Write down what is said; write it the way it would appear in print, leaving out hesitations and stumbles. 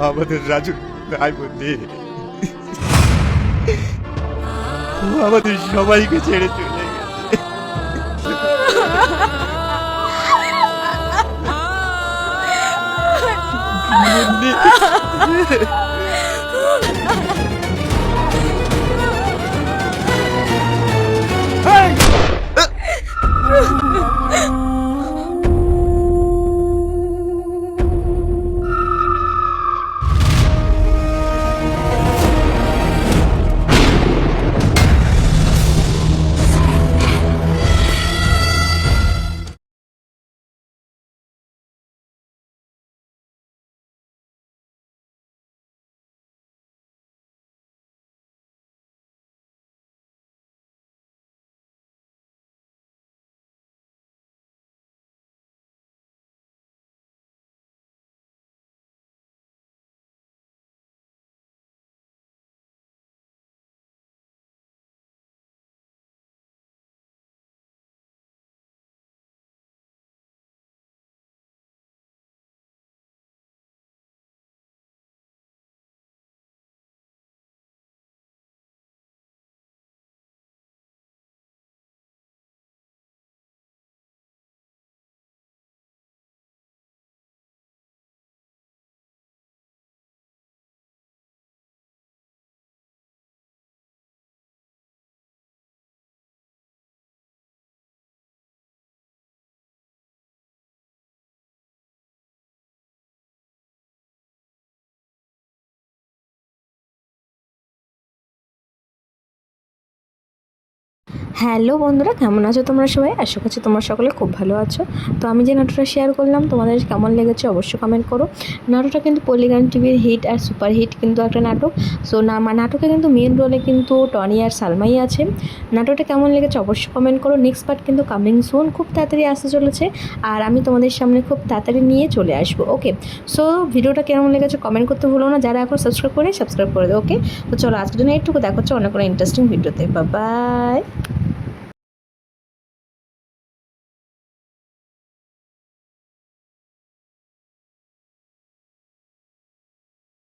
আমাদের রাজু নাই বন্ধে, আমাদের সবাইকে ছেড়ে চলে গেছে। হ্যালো বন্ধুরা, কেমন আছো তোমরা সবাই? আশা করছি তোমরা সকলে খুব ভালো আছো। তো আমি যে নাটকটা শেয়ার করলাম তোমাদের কেমন লেগেছে অবশ্যই কমেন্ট করো। নাটকটা কিন্তু পল্লিগ্রাম টিভির হিট আর সুপার হিট কিন্তু একটা নাটক। সো নাটকে কিন্তু মেন রোলে কিন্তু টনি আর সালমাই আছে। নাটকটা কেমন লেগেছে অবশ্যই কমেন্ট করো। নেক্সট পার্ট কিন্তু কামিং সুন, খুব তাড়াতাড়ি আসতে চলেছে আর আমি তোমাদের সামনে খুব তাড়াতাড়ি নিয়ে চলে আসবো। ওকে, সো ভিডিওটা কেমন লেগেছে কমেন্ট করতে ভুলো না। যারা এখন সাবস্ক্রাইব করে সাবস্ক্রাইব করে দেবো। ওকে, তো চলো আজকের জন্য এইটুকু, দেখা হচ্ছে অনেক কোনো ইন্টারেস্টিং ভিডিওতে। Bye bye.